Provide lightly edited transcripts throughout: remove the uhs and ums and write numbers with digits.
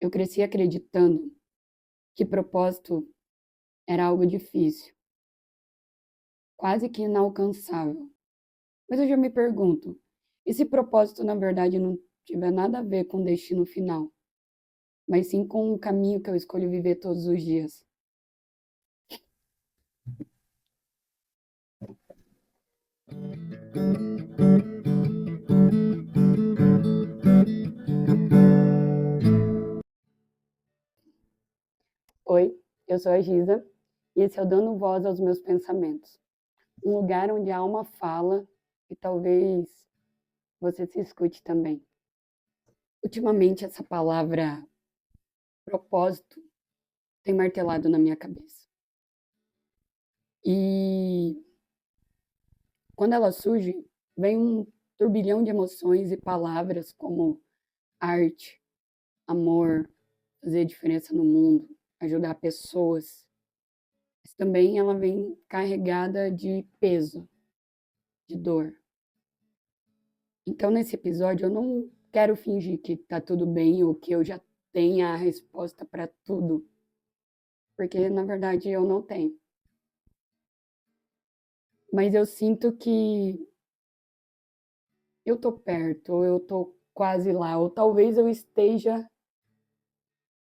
Eu cresci acreditando que propósito era algo difícil, quase que inalcançável. Mas eu já me pergunto, e se propósito na verdade não tiver nada a ver com o destino final, mas sim com o caminho que eu escolho viver todos os dias? Oi, eu sou a Giza e esse é o Dando Voz aos Meus Pensamentos. Um lugar onde a alma fala e talvez você se escute também. Ultimamente, essa palavra propósito tem martelado na minha cabeça. E quando ela surge, vem um turbilhão de emoções e palavras como arte, amor, fazer diferença no mundo, ajudar pessoas. Mas também ela vem carregada de peso, de dor. Então, nesse episódio, eu não quero fingir que tá tudo bem ou que eu já tenha a resposta para tudo, porque na verdade eu não tenho. Mas eu sinto que eu tô perto, ou eu tô quase lá, ou talvez eu esteja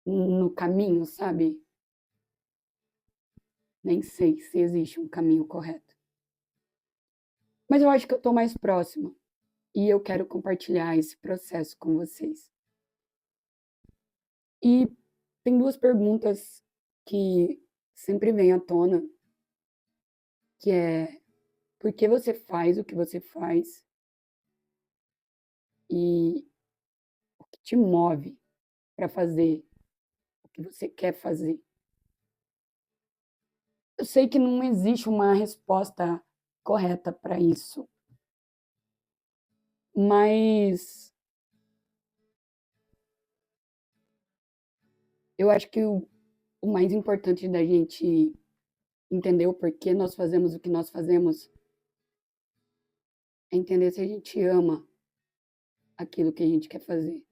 no caminho, sabe? Nem sei se existe um caminho correto. Mas eu acho que eu tô mais próxima e eu quero compartilhar esse processo com vocês. E tem duas perguntas que sempre vêm à tona, que é por que você faz o que você faz e o que te move para fazer o que você quer fazer. Eu sei que não existe uma resposta correta para isso, mas eu acho que o mais importante da gente entender o porquê nós fazemos o que nós fazemos é entender se a gente ama aquilo que a gente quer fazer.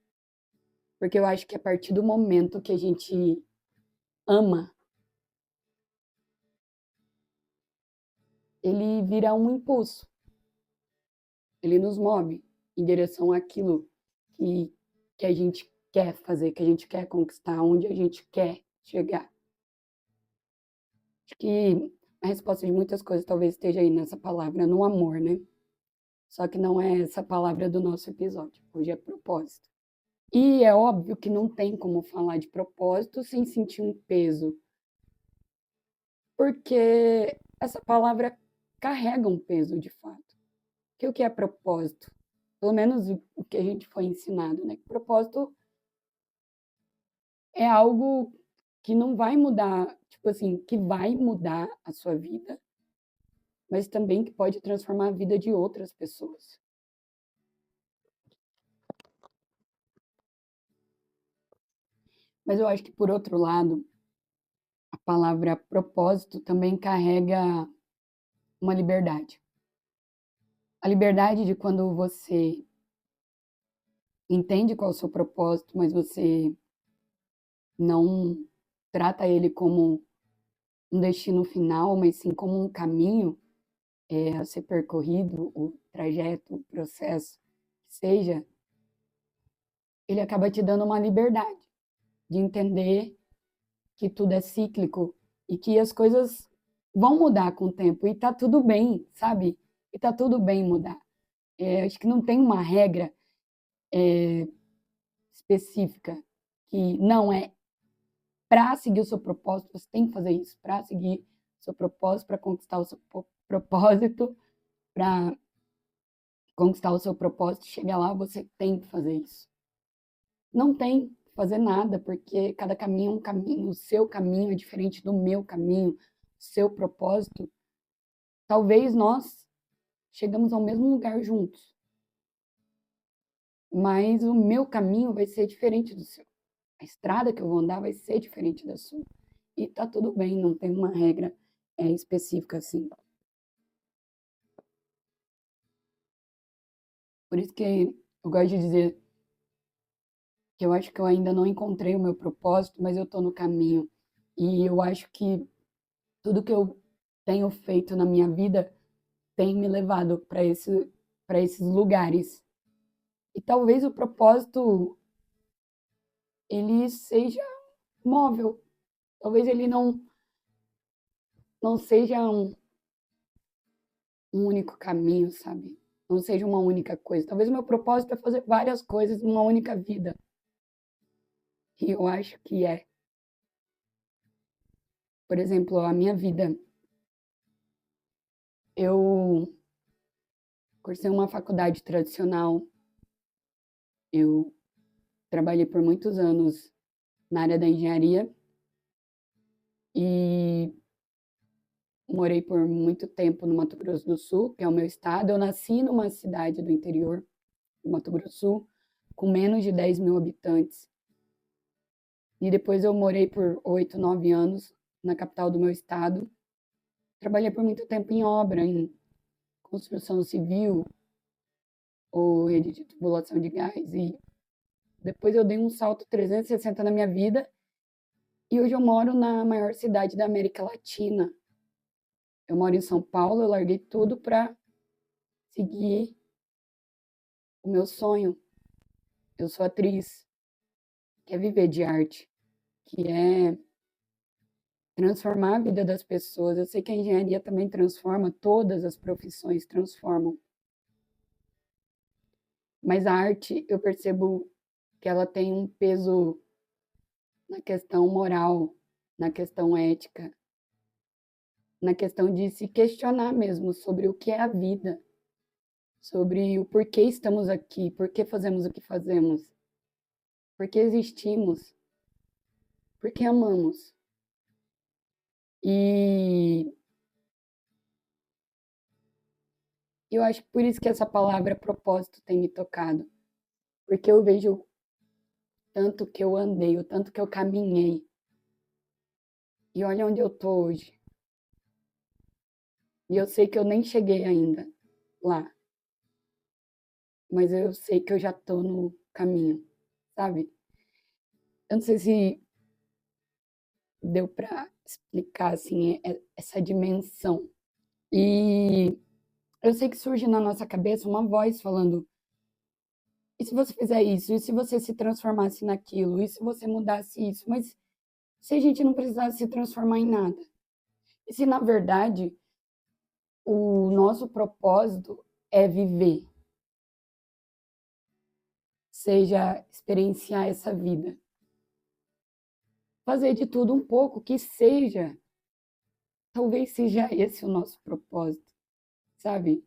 Porque eu acho que a partir do momento que a gente ama, ele vira um impulso, ele nos move em direção àquilo que, que a gente quer fazer, que a gente quer conquistar, onde a gente quer chegar. Acho que a resposta de muitas coisas talvez esteja aí nessa palavra, no amor, né? Só que não é essa palavra do nosso episódio. Hoje é propósito. E é óbvio que não tem como falar de propósito sem sentir um peso, porque essa palavra carrega um peso de fato. Que o que é propósito? Pelo menos o que a gente foi ensinado, né? Propósito é algo que não vai mudar, tipo assim, que vai mudar a sua vida, mas também que pode transformar a vida de outras pessoas. Mas eu acho que, por outro lado, a palavra propósito também carrega uma liberdade. A liberdade de quando você entende qual é o seu propósito, mas você não trata ele como um destino final, mas sim como um caminho a ser percorrido, o trajeto, o processo, que seja, ele acaba te dando uma liberdade de entender que tudo é cíclico e que as coisas vão mudar com o tempo e tá tudo bem, sabe? E tá tudo bem mudar. Acho que não tem uma regra específica que não é para seguir o seu propósito, você tem que fazer isso, para seguir o seu propósito, para conquistar o seu propósito, para conquistar o seu propósito, chegar lá, você tem que fazer isso. Não tem que fazer nada, porque cada caminho é um caminho, o seu caminho é diferente do meu caminho, o seu propósito. Talvez nós chegamos ao mesmo lugar juntos, mas o meu caminho vai ser diferente do seu. A estrada que eu vou andar vai ser diferente da sua. E tá tudo bem, não tem uma regra específica assim. Por isso que eu gosto de dizer que eu acho que eu ainda não encontrei o meu propósito, mas eu estou no caminho. E eu acho que tudo que eu tenho feito na minha vida tem me levado para esses lugares. E talvez o propósito ele seja móvel. Talvez ele não seja um único caminho, sabe? Não seja uma única coisa. Talvez o meu propósito é fazer várias coisas numa única vida. E eu acho que é. Por exemplo, a minha vida. Eu cursei uma faculdade tradicional. Eu trabalhei por muitos anos na área da engenharia e morei por muito tempo no Mato Grosso do Sul, que é o meu estado. Eu nasci numa cidade do interior do Mato Grosso do Sul, com menos de 10 mil habitantes. E depois eu morei por 8, 9 anos na capital do meu estado. Trabalhei por muito tempo em obra, em construção civil ou rede de tubulação de gás. E depois eu dei um salto 360 na minha vida e hoje eu moro na maior cidade da América Latina. Eu moro em São Paulo, eu larguei tudo para seguir o meu sonho. Eu sou atriz, que é viver de arte, que é transformar a vida das pessoas. Eu sei que a engenharia também transforma, todas as profissões transformam. Mas a arte, eu percebo que ela tem um peso na questão moral, na questão ética, na questão de se questionar mesmo sobre o que é a vida, sobre o porquê estamos aqui, por que fazemos o que fazemos, por que existimos, por que amamos. E eu acho que por isso que essa palavra propósito tem me tocado, porque eu vejo tanto que eu andei, o tanto que eu caminhei, e olha onde eu tô hoje. E eu sei que eu nem cheguei ainda lá, mas eu sei que eu já tô no caminho, sabe? Eu não sei se deu para explicar assim essa dimensão. E eu sei que surge na nossa cabeça uma voz falando: e se você fizer isso? E se você se transformasse naquilo? E se você mudasse isso? Mas se a gente não precisasse se transformar em nada? E se na verdade o nosso propósito é viver, seja experienciar essa vida, fazer de tudo um pouco, que seja, talvez seja esse o nosso propósito, sabe?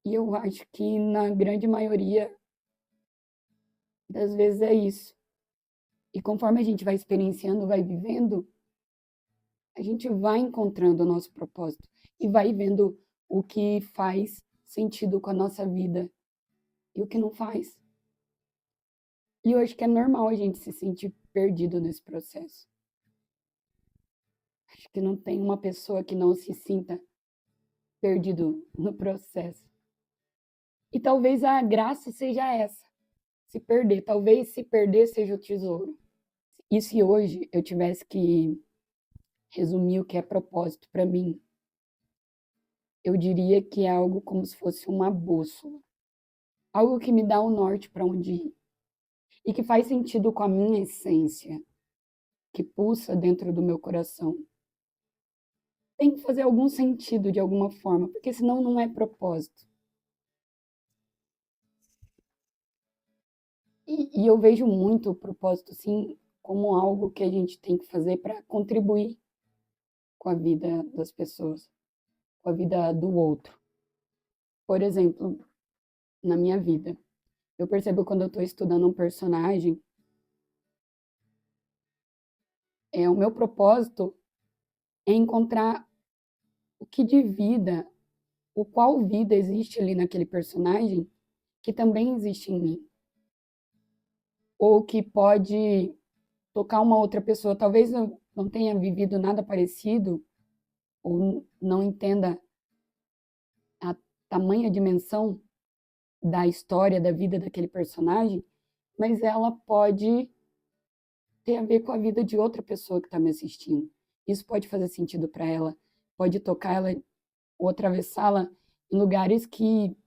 E eu acho que na grande maioria das vezes é isso. E conforme a gente vai experienciando, vai vivendo, a gente vai encontrando o nosso propósito e vai vendo o que faz sentido com a nossa vida e o que não faz. E eu acho que é normal a gente se sentir perdido nesse processo. Acho que não tem uma pessoa que não se sinta perdido no processo. E talvez a graça seja essa, se perder. Talvez se perder seja o tesouro. E se hoje eu tivesse que resumir o que é propósito para mim, eu diria que é algo como se fosse uma bússola. Algo que me dá o norte para onde ir. E que faz sentido com a minha essência, que pulsa dentro do meu coração. Tem que fazer algum sentido de alguma forma, porque senão não é propósito. E eu vejo muito o propósito, assim, como algo que a gente tem que fazer para contribuir com a vida das pessoas, com a vida do outro. Por exemplo, na minha vida, eu percebo quando eu estou estudando um personagem, o meu propósito é encontrar o que de vida, o qual vida existe ali naquele personagem que também existe em mim. Ou que pode tocar uma outra pessoa. Talvez eu não tenha vivido nada parecido, ou não entenda a tamanha dimensão da história, da vida daquele personagem, mas ela pode ter a ver com a vida de outra pessoa que está me assistindo. Isso pode fazer sentido para ela, pode tocar ela ou atravessá-la em lugares que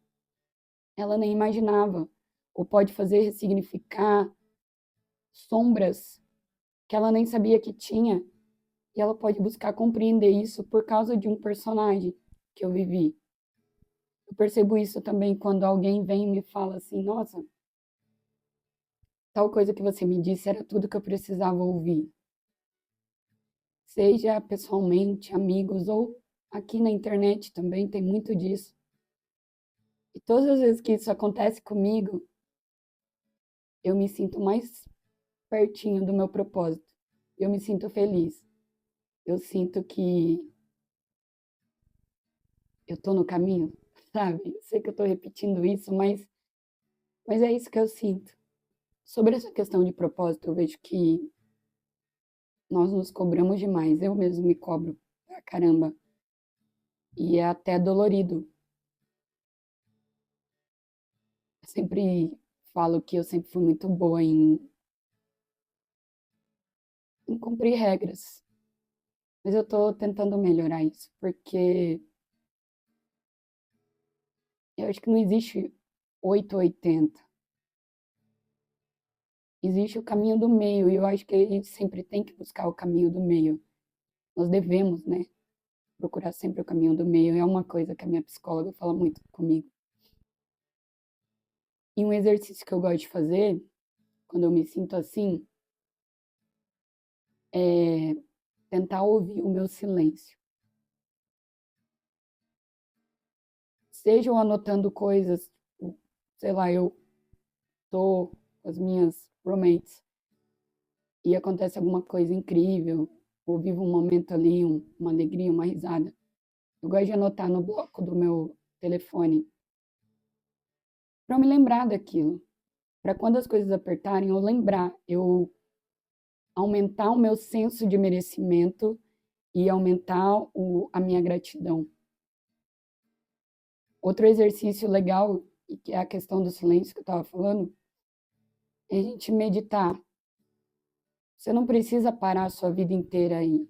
ela nem imaginava, ou pode fazer ressignificar sombras que ela nem sabia que tinha, e ela pode buscar compreender isso por causa de um personagem que eu vivi. Eu percebo isso também quando alguém vem e me fala assim: nossa, tal coisa que você me disse era tudo que eu precisava ouvir. Seja pessoalmente, amigos ou aqui na internet também tem muito disso. E todas as vezes que isso acontece comigo, eu me sinto mais pertinho do meu propósito. Eu me sinto feliz. Eu sinto que eu tô no caminho, sabe? Eu sei que eu tô repetindo isso, mas é isso que eu sinto. Sobre essa questão de propósito, eu vejo que nós nos cobramos demais. Eu mesmo me cobro pra caramba. E é até dolorido. Eu sempre falo que eu sempre fui muito boa em cumprir regras. Mas eu tô tentando melhorar isso, porque eu acho que não existe 8 ou 80. Existe o caminho do meio, e eu acho que a gente sempre tem que buscar o caminho do meio. Nós devemos, né? Procurar sempre o caminho do meio. É uma coisa que a minha psicóloga fala muito comigo. E um exercício que eu gosto de fazer, quando eu me sinto assim, é tentar ouvir o meu silêncio. Sejam anotando coisas, sei lá, eu tô com as minhas roommates e acontece alguma coisa incrível, ou vivo um momento ali, uma alegria, uma risada. Eu gosto de anotar no bloco do meu telefone para me lembrar daquilo, para quando as coisas apertarem eu lembrar, eu aumentar o meu senso de merecimento e aumentar a minha gratidão. Outro exercício legal, que é a questão do silêncio que eu estava falando, é a gente meditar. Você não precisa parar a sua vida inteira e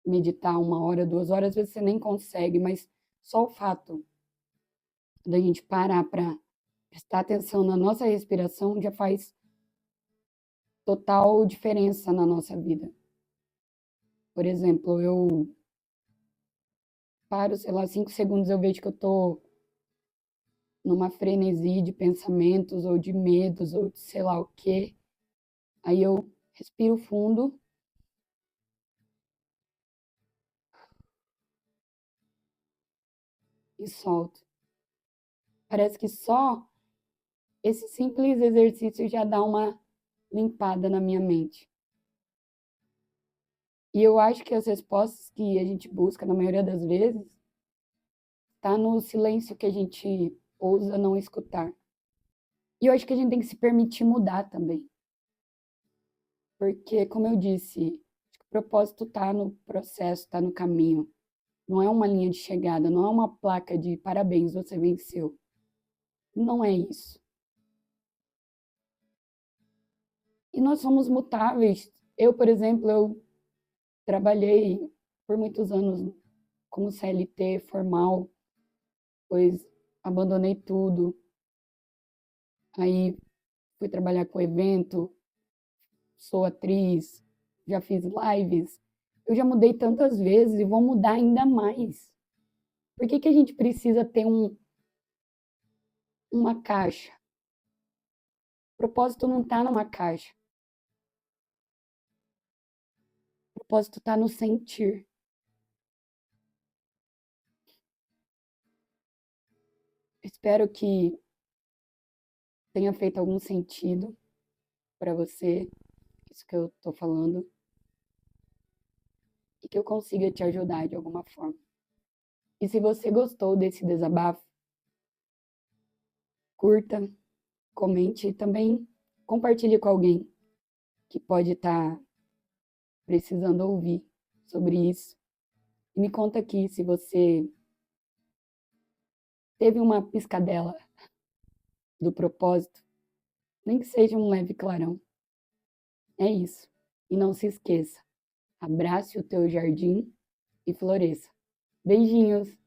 meditar 1 hora, 2 horas, às vezes você nem consegue, mas só o fato da gente parar para prestar atenção na nossa respiração já faz total diferença na nossa vida. Por exemplo, eu paro, sei lá, 5 segundos, eu vejo que eu tô numa frenesi de pensamentos ou de medos ou de sei lá o quê. Aí eu respiro fundo e solto. Parece que só esse simples exercício já dá uma limpada na minha mente. E eu acho que as respostas que a gente busca, na maioria das vezes, está no silêncio que a gente ousa não escutar. E eu acho que a gente tem que se permitir mudar também. Porque, como eu disse, o propósito está no processo, está no caminho. Não é uma linha de chegada, não é uma placa de parabéns, você venceu. Não é isso. E nós somos mutáveis. Eu, por exemplo, eu trabalhei por muitos anos como CLT formal, pois abandonei tudo. Aí fui trabalhar com evento, sou atriz, já fiz lives. Eu já mudei tantas vezes e vou mudar ainda mais. Por que que a gente precisa ter uma caixa? O propósito não está numa caixa. O propósito está no sentir. Espero que tenha feito algum sentido para você, isso que eu estou falando, e que eu consiga te ajudar de alguma forma. E se você gostou desse desabafo, curta, comente e também compartilhe com alguém que pode estar precisando ouvir sobre isso. E me conta aqui se você teve uma piscadela do propósito nem que seja um leve clarão. É isso. E não se esqueça, abrace o teu jardim e floresça. Beijinhos!